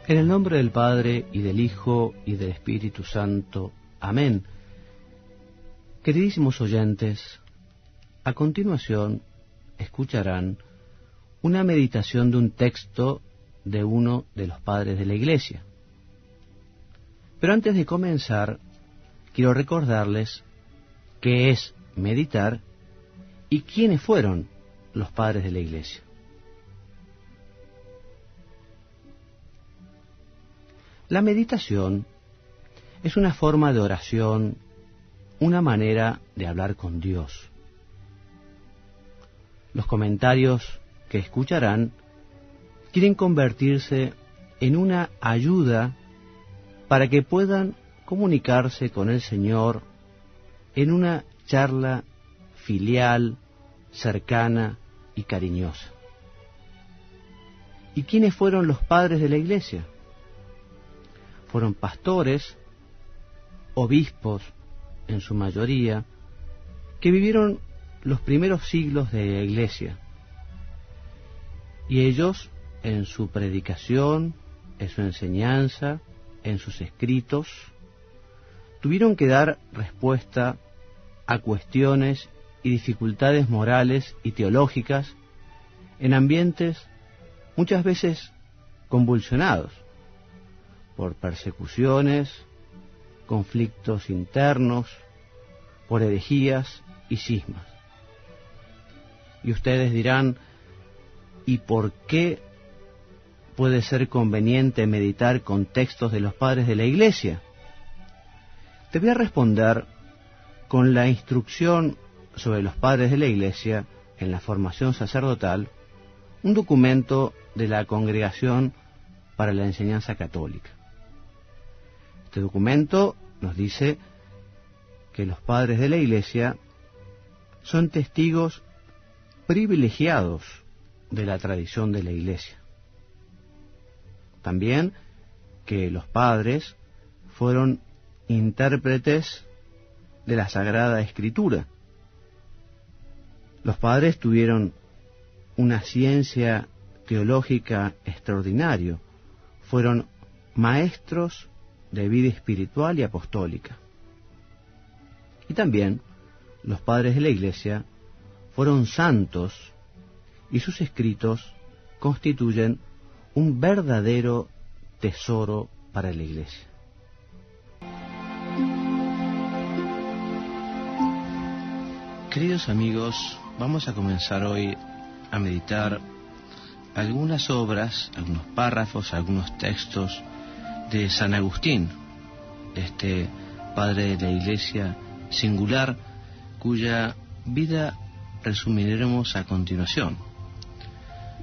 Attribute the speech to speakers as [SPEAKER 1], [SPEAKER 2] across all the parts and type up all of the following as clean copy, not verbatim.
[SPEAKER 1] En el nombre del Padre, y del Hijo, y del Espíritu Santo. Amén. Queridísimos oyentes, a continuación escucharán una meditación de un texto de uno de los padres de la Iglesia. Pero antes de comenzar, quiero recordarles qué es meditar y quiénes fueron los padres de la Iglesia. La meditación es una forma de oración, una manera de hablar con Dios. Los comentarios que escucharán quieren convertirse en una ayuda para que puedan comunicarse con el Señor en una charla filial, cercana y cariñosa. ¿Y quiénes fueron los padres de la Iglesia? Fueron pastores, obispos, en su mayoría, que vivieron los primeros siglos de la Iglesia. Y ellos, en su predicación, en su enseñanza, en sus escritos, tuvieron que dar respuesta a cuestiones y dificultades morales y teológicas en ambientes muchas veces convulsionados por persecuciones, conflictos internos, por herejías y cismas. Y ustedes dirán, ¿y por qué puede ser conveniente meditar con textos de los padres de la Iglesia? Te voy a responder con la instrucción sobre los padres de la Iglesia en la formación sacerdotal, un documento de la Congregación para la Enseñanza Católica. Este documento nos dice que los padres de la Iglesia son testigos privilegiados de la tradición de la Iglesia. También que los padres fueron intérpretes de la Sagrada Escritura. Los padres tuvieron una ciencia teológica extraordinaria, fueron maestros de vida espiritual y apostólica. Y también los padres de la Iglesia fueron santos y sus escritos constituyen un verdadero tesoro para la Iglesia. Queridos amigos, vamos a comenzar hoy a meditar algunas obras, algunos párrafos, algunos textos de San Agustín, este padre de la Iglesia singular, cuya vida resumiremos a continuación.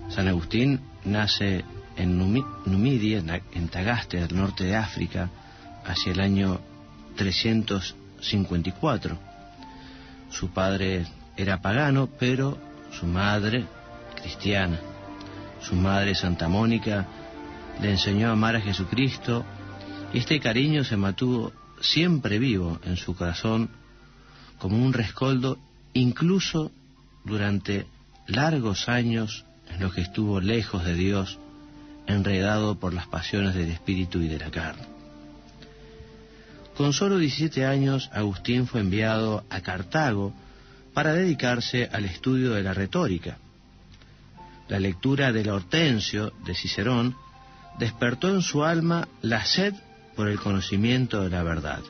[SPEAKER 1] San Agustín nace en Numidia, en Tagaste, al norte de África, hacia el año 354. Su padre era pagano, pero su madre cristiana. Su madre, Santa Mónica, le enseñó a amar a Jesucristo, y este cariño se mantuvo siempre vivo en su corazón como un rescoldo, incluso durante largos años en los que estuvo lejos de Dios, enredado por las pasiones del espíritu y de la carne. Con solo 17 años, Agustín fue enviado a Cartago para dedicarse al estudio de la retórica. La lectura del Hortensio de Cicerón despertó en su alma la sed por el conocimiento de la verdad.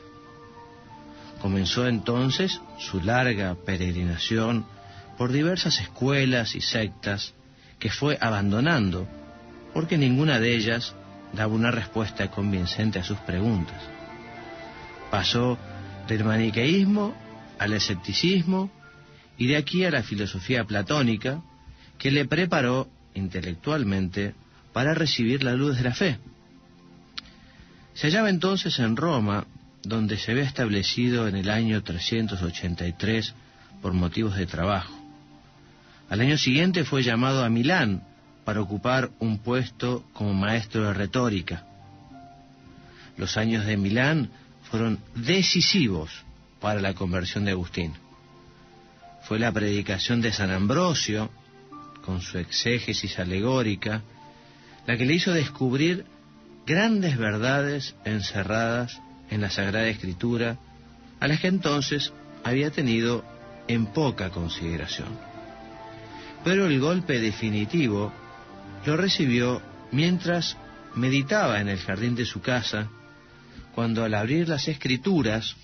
[SPEAKER 1] Comenzó entonces su larga peregrinación por diversas escuelas y sectas que fue abandonando, porque ninguna de ellas daba una respuesta convincente a sus preguntas. Pasó del maniqueísmo al escepticismo y de aquí a la filosofía platónica, que le preparó intelectualmente para recibir la luz de la fe. Se hallaba entonces en Roma, donde se había establecido en el año 383 por motivos de trabajo. Al año siguiente fue llamado a Milán para ocupar un puesto como maestro de retórica. Los años de Milán fueron decisivos para la conversión de Agustín. Fue la predicación de San Ambrosio, con su exégesis alegórica, la que le hizo descubrir grandes verdades encerradas en la Sagrada Escritura, a las que entonces había tenido en poca consideración. Pero el golpe definitivo lo recibió mientras meditaba en el jardín de su casa, cuando al abrir las Escrituras,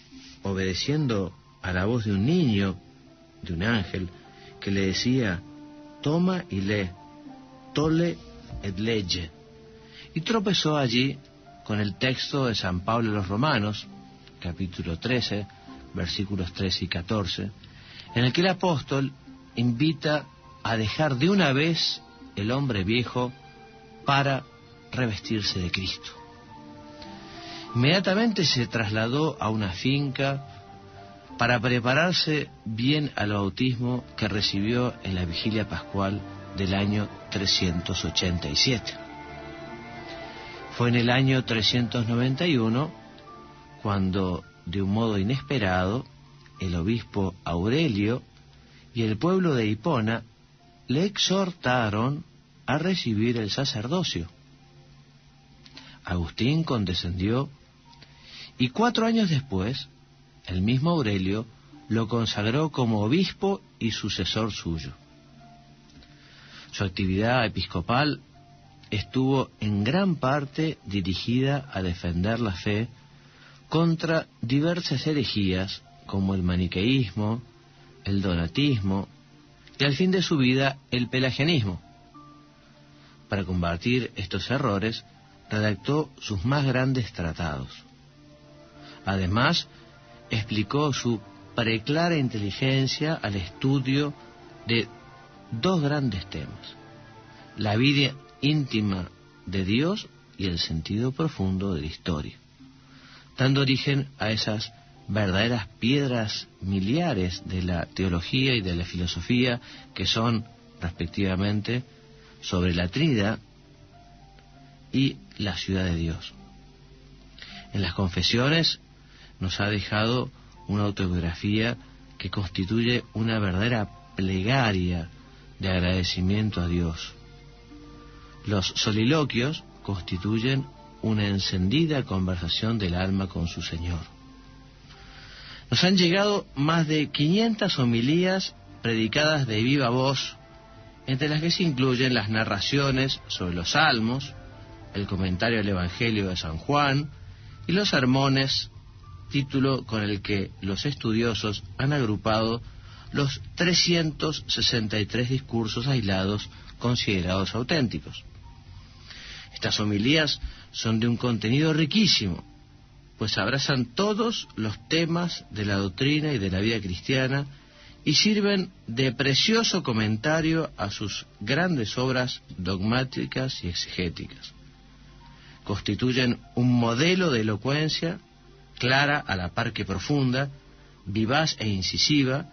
[SPEAKER 1] obedeciendo a la voz de un niño, de un ángel, que le decía: toma y lee, tole et lege, y tropezó allí con el texto de San Pablo a los Romanos, capítulo 13, versículos 13 y 14, en el que el apóstol invita a dejar de una vez el hombre viejo para revestirse de Cristo. Inmediatamente se trasladó a una finca para prepararse bien al bautismo que recibió en la vigilia pascual del año 387. Fue en el año 391 cuando, de un modo inesperado, el obispo Aurelio y el pueblo de Hipona le exhortaron a recibir el sacerdocio. Agustín condescendió y 4 años después, el mismo Aurelio lo consagró como obispo y sucesor suyo. Su actividad episcopal estuvo en gran parte dirigida a defender la fe contra diversas herejías como el maniqueísmo, el donatismo y al fin de su vida el pelagianismo. Para combatir estos errores, redactó sus más grandes tratados. Además, explicó su preclara inteligencia al estudio de 2 grandes temas: la vida íntima de Dios y el sentido profundo de la historia, dando origen a esas verdaderas piedras miliares de la teología y de la filosofía, que son, respectivamente, sobre la Trinidad y la ciudad de Dios. En las Confesiones nos ha dejado una autobiografía que constituye una verdadera plegaria de agradecimiento a Dios. Los soliloquios constituyen una encendida conversación del alma con su Señor. Nos han llegado más de 500 homilías predicadas de viva voz, entre las que se incluyen las narraciones sobre los salmos, el comentario al Evangelio de San Juan y los sermones, título con el que los estudiosos han agrupado los 363 discursos aislados considerados auténticos. Estas homilías son de un contenido riquísimo, pues abrazan todos los temas de la doctrina y de la vida cristiana y sirven de precioso comentario a sus grandes obras dogmáticas y exegéticas. Constituyen un modelo de elocuencia clara a la par que profunda, vivaz e incisiva,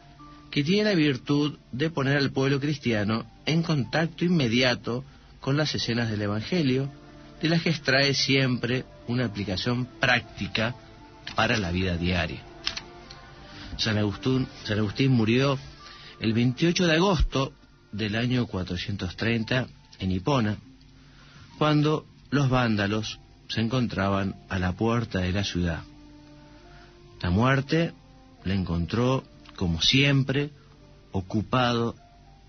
[SPEAKER 1] que tiene la virtud de poner al pueblo cristiano en contacto inmediato con las escenas del Evangelio, de las que extrae siempre una aplicación práctica para la vida diaria. San Agustín murió el 28 de agosto del año 430 en Hipona, cuando los vándalos se encontraban a la puerta de la ciudad. La muerte le encontró, como siempre, ocupado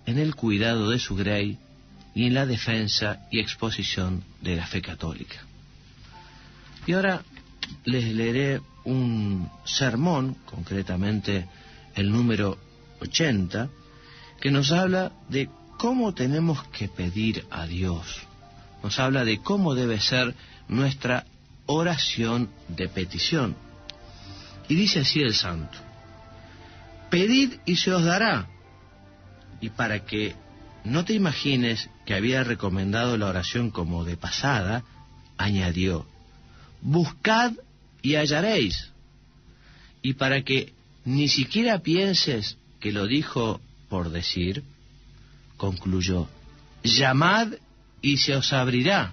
[SPEAKER 1] en el cuidado de su grey y en la defensa y exposición de la fe católica. Y ahora les leeré un sermón, concretamente el número 80, que nos habla de cómo tenemos que pedir a Dios. Nos habla de cómo debe ser nuestra oración de petición. Y dice así el santo: pedid y se os dará. Y para que no te imagines que había recomendado la oración como de pasada, añadió: buscad y hallaréis. Y para que ni siquiera pienses que lo dijo por decir, concluyó: llamad y se os abrirá.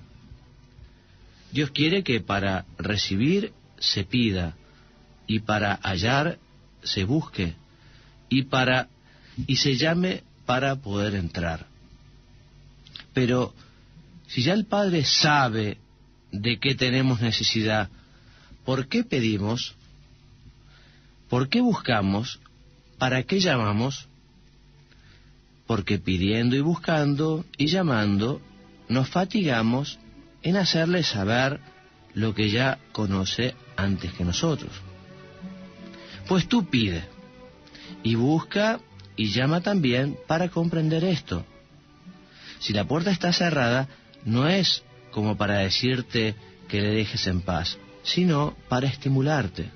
[SPEAKER 1] Dios quiere que para recibir se pida, y para hallar se busque, y se llame para poder entrar. Pero si ya el Padre sabe de qué tenemos necesidad, por qué pedimos, por qué buscamos, para qué llamamos, porque pidiendo y buscando y llamando nos fatigamos en hacerle saber lo que ya conoce antes que nosotros. Pues tú pide y busca y llama también para comprender esto. Si la puerta está cerrada, no es como para decirte que le dejes en paz, sino para estimularte.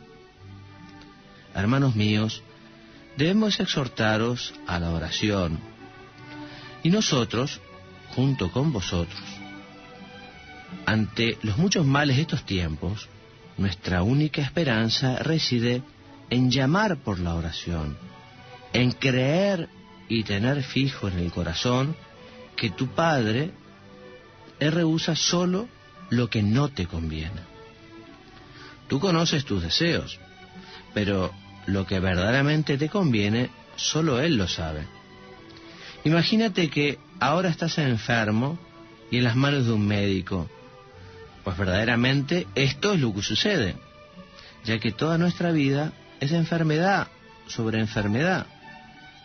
[SPEAKER 1] Hermanos míos, debemos exhortaros a la oración, y nosotros, junto con vosotros. Ante los muchos males de estos tiempos, nuestra única esperanza reside en llamar por la oración, en creer y tener fijo en el corazón que tu Padre rehúsa solo lo que no te conviene. Tú conoces tus deseos, pero lo que verdaderamente te conviene, solo Él lo sabe. Imagínate que ahora estás enfermo y en las manos de un médico. Pues verdaderamente esto es lo que sucede, ya que toda nuestra vida es enfermedad sobre enfermedad,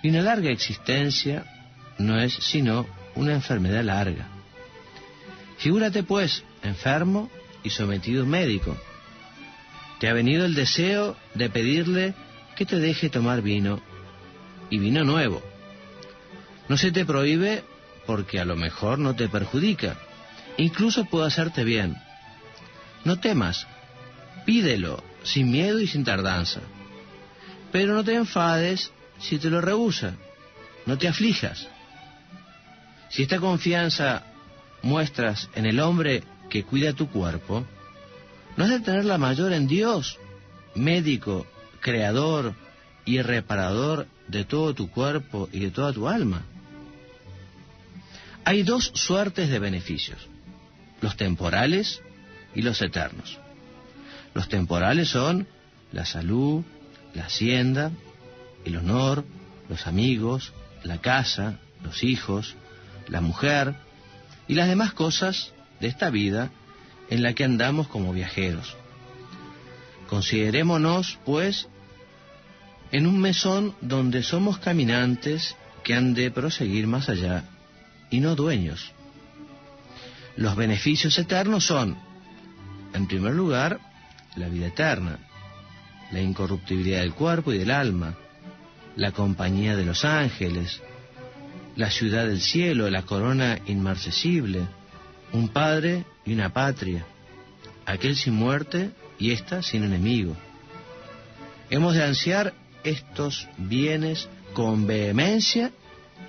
[SPEAKER 1] y una larga existencia no es sino una enfermedad larga. Figúrate pues, enfermo y sometido a un médico. Te ha venido el deseo de pedirle que te deje tomar vino, y vino nuevo. No se te prohíbe porque a lo mejor no te perjudica, incluso puede hacerte bien. No temas, pídelo sin miedo y sin tardanza. Pero no te enfades si te lo rehúsa, no te aflijas. Si esta confianza muestras en el hombre que cuida tu cuerpo, no has de tenerla mayor en Dios, médico, creador y reparador de todo tu cuerpo y de toda tu alma. Hay dos suertes de beneficios, los temporales y los eternos. Los temporales son la salud, la hacienda, el honor, los amigos, la casa, los hijos, la mujer y las demás cosas de esta vida en la que andamos como viajeros. Considerémonos, pues, en un mesón donde somos caminantes que han de proseguir más allá y no dueños. Los beneficios eternos son, en primer lugar, la vida eterna, la incorruptibilidad del cuerpo y del alma, la compañía de los ángeles, la ciudad del cielo, la corona inmarcesible, un padre y una patria, aquel sin muerte y ésta sin enemigo. Hemos de ansiar estos bienes con vehemencia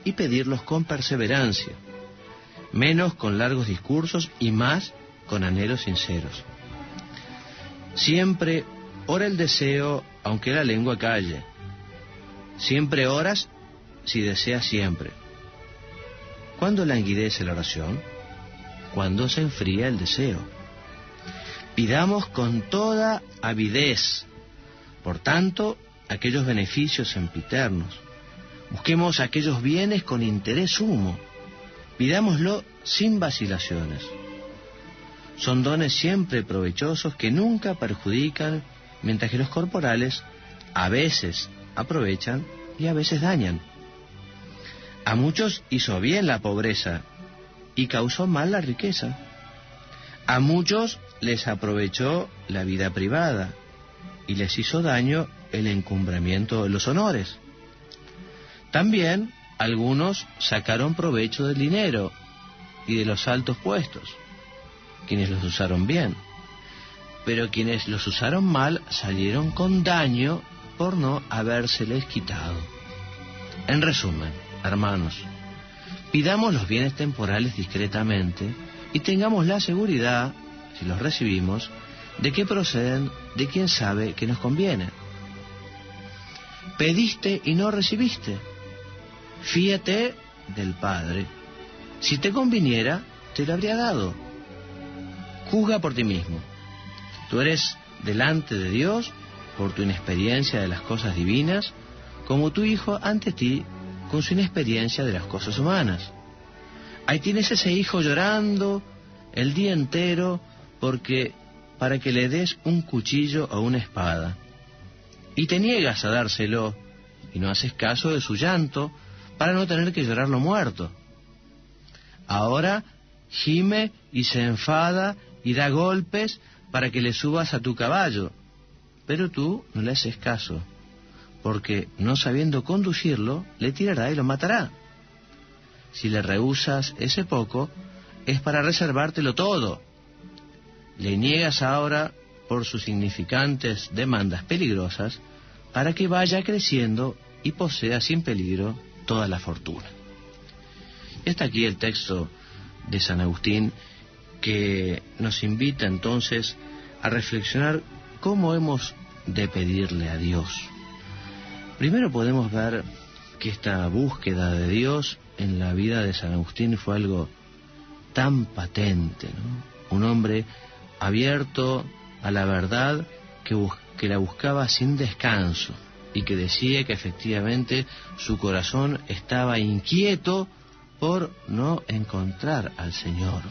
[SPEAKER 1] y pedirlos con perseverancia, menos con largos discursos y más con anhelos sinceros. Siempre ora el deseo aunque la lengua calle. Siempre oras si deseas siempre. ¿Cuándo languidece la oración? Cuando se enfría el deseo. Pidamos con toda avidez, por tanto, aquellos beneficios sempiternos. Busquemos aquellos bienes con interés sumo. Pidámoslo sin vacilaciones. Son dones siempre provechosos que nunca perjudican, mientras que los corporales a veces aprovechan y a veces dañan. A muchos hizo bien la pobreza y causó mal la riqueza. A muchos les aprovechó la vida privada y les hizo daño el encumbramiento de los honores. También algunos sacaron provecho del dinero y de los altos puestos, quienes los usaron bien, pero quienes los usaron mal salieron con daño por no habérseles quitado. En resumen, hermanos, pidamos los bienes temporales discretamente y tengamos la seguridad, si los recibimos, de que proceden de quien sabe que nos conviene. Pediste y no recibiste. Fíate del Padre. Si te conviniera, te lo habría dado. Juzga por ti mismo. Tú eres delante de Dios, por tu inexperiencia de las cosas divinas, como tu hijo ante ti, con su inexperiencia de las cosas humanas. Ahí tienes ese hijo llorando el día entero porque para que le des un cuchillo o una espada, y te niegas a dárselo, y no haces caso de su llanto, para no tener que llorarlo muerto. Ahora gime y se enfada y da golpes para que le subas a tu caballo, pero tú no le haces caso, porque no sabiendo conducirlo, le tirará y lo matará. Si le rehusas ese poco, es para reservártelo todo. Le niegas ahora por sus significantes demandas peligrosas, para que vaya creciendo y posea sin peligro toda la fortuna. Está aquí el texto de San Agustín, que nos invita entonces a reflexionar cómo hemos de pedirle a Dios. Primero podemos ver que esta búsqueda de Dios en la vida de San Agustín fue algo tan patente, ¿no? Un hombre abierto a la verdad que la buscaba sin descanso y que decía que efectivamente su corazón estaba inquieto por no encontrar al Señor.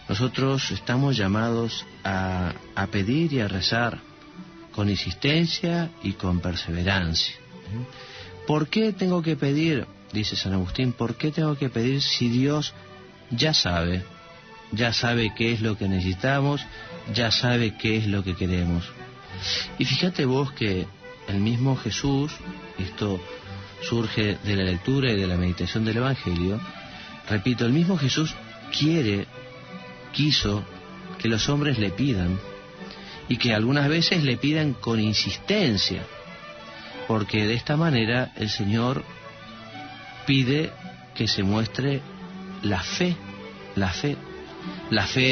[SPEAKER 1] Nosotros estamos llamados a pedir y a rezar con insistencia y con perseverancia. ¿Por qué tengo que pedir? Dice San Agustín, ¿por qué tengo que pedir si Dios ya sabe qué es lo que necesitamos, ya sabe qué es lo que queremos? Y fíjate vos que el mismo Jesús, esto surge de la lectura y de la meditación del Evangelio, repito, el mismo Jesús quiso que los hombres le pidan, y que algunas veces le pidan con insistencia, porque de esta manera el Señor pide que se muestre la fe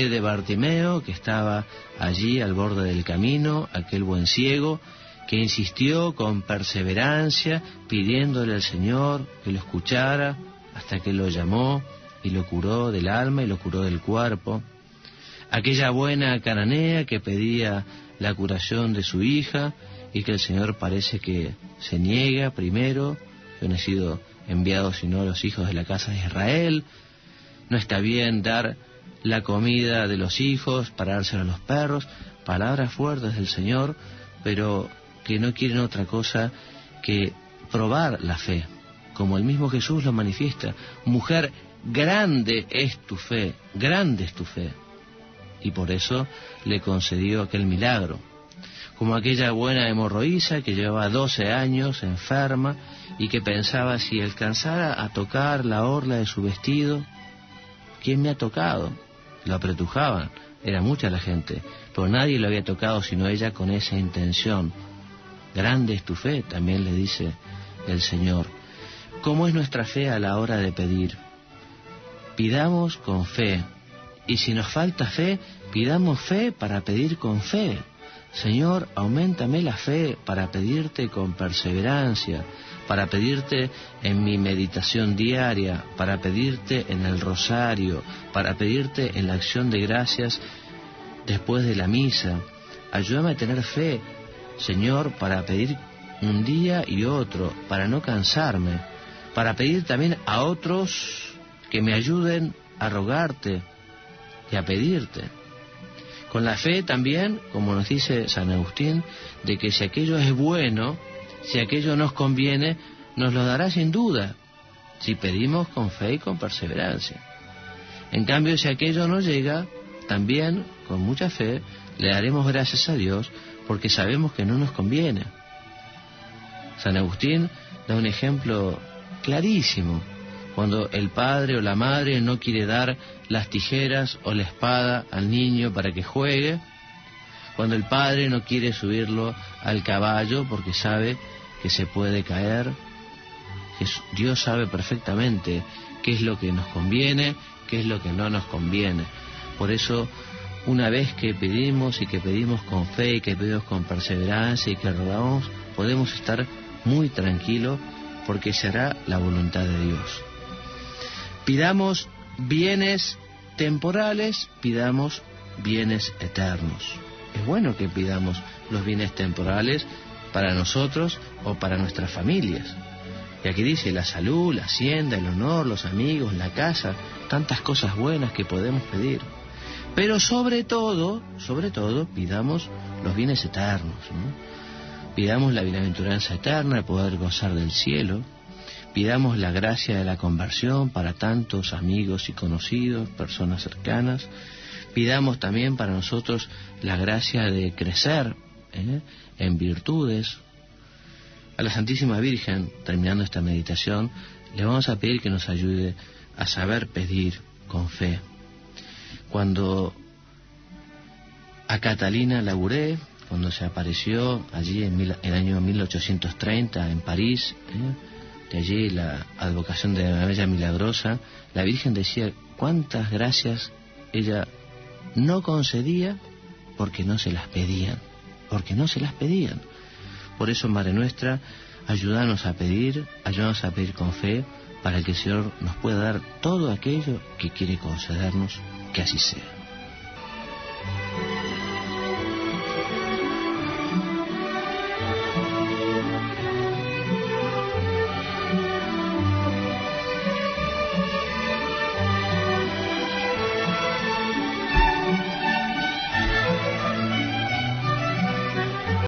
[SPEAKER 1] de Bartimeo, que estaba allí al borde del camino, aquel buen ciego, que insistió con perseverancia, pidiéndole al Señor que lo escuchara, hasta que lo llamó y lo curó del alma y lo curó del cuerpo. Aquella buena cananea que pedía la curación de su hija y que el Señor parece que se niega primero, que no han sido enviados sino los hijos de la casa de Israel. No está bien dar la comida de los hijos para dársela a los perros. Palabras fuertes del Señor, pero que no quieren otra cosa que probar la fe, como el mismo Jesús lo manifiesta. Mujer, grande es tu fe, grande es tu fe. Y por eso le concedió aquel milagro. Como aquella buena hemorroísa que llevaba 12 años enferma y que pensaba, si alcanzara a tocar la orla de su vestido, ¿quién me ha tocado? Lo apretujaban, era mucha la gente, pero nadie lo había tocado sino ella con esa intención. Grande es tu fe, también le dice el Señor. ¿Cómo es nuestra fe a la hora de pedir? Pidamos con fe. Y si nos falta fe, pidamos fe para pedir con fe. Señor, auméntame la fe para pedirte con perseverancia, para pedirte en mi meditación diaria, para pedirte en el rosario, para pedirte en la acción de gracias después de la misa. Ayúdame a tener fe, Señor, para pedir un día y otro, para no cansarme, para pedir también a otros que me ayuden a rogarte y a pedirte. Con la fe también, como nos dice San Agustín, de que si aquello es bueno, si aquello nos conviene, nos lo dará sin duda, si pedimos con fe y con perseverancia. En cambio, si aquello no llega, también, con mucha fe, le daremos gracias a Dios, porque sabemos que no nos conviene. San Agustín da un ejemplo clarísimo. Cuando el padre o la madre no quiere dar las tijeras o la espada al niño para que juegue, cuando el padre no quiere subirlo al caballo porque sabe que se puede caer, Dios sabe perfectamente qué es lo que nos conviene, qué es lo que no nos conviene. Por eso, una vez que pedimos y que pedimos con fe y que pedimos con perseverancia y que rogamos, podemos estar muy tranquilos porque será la voluntad de Dios. Pidamos bienes temporales, pidamos bienes eternos. Es bueno que pidamos los bienes temporales para nosotros o para nuestras familias. Y aquí dice la salud, la hacienda, el honor, los amigos, la casa, tantas cosas buenas que podemos pedir. Pero sobre todo, pidamos los bienes eternos, ¿no? Pidamos la bienaventuranza eterna, el poder gozar del cielo. Pidamos la gracia de la conversión para tantos amigos y conocidos, personas cercanas. Pidamos también para nosotros la gracia de crecer en virtudes. A la Santísima Virgen, terminando esta meditación, le vamos a pedir que nos ayude a saber pedir con fe. Cuando a Catalina Labouré, cuando se apareció allí en el año 1830 en París, de allí la advocación de la Bella Milagrosa, la Virgen decía cuántas gracias ella no concedía porque no se las pedían, Por eso, Madre nuestra, ayúdanos a pedir con fe, para que el Señor nos pueda dar todo aquello que quiere concedernos, que así sea.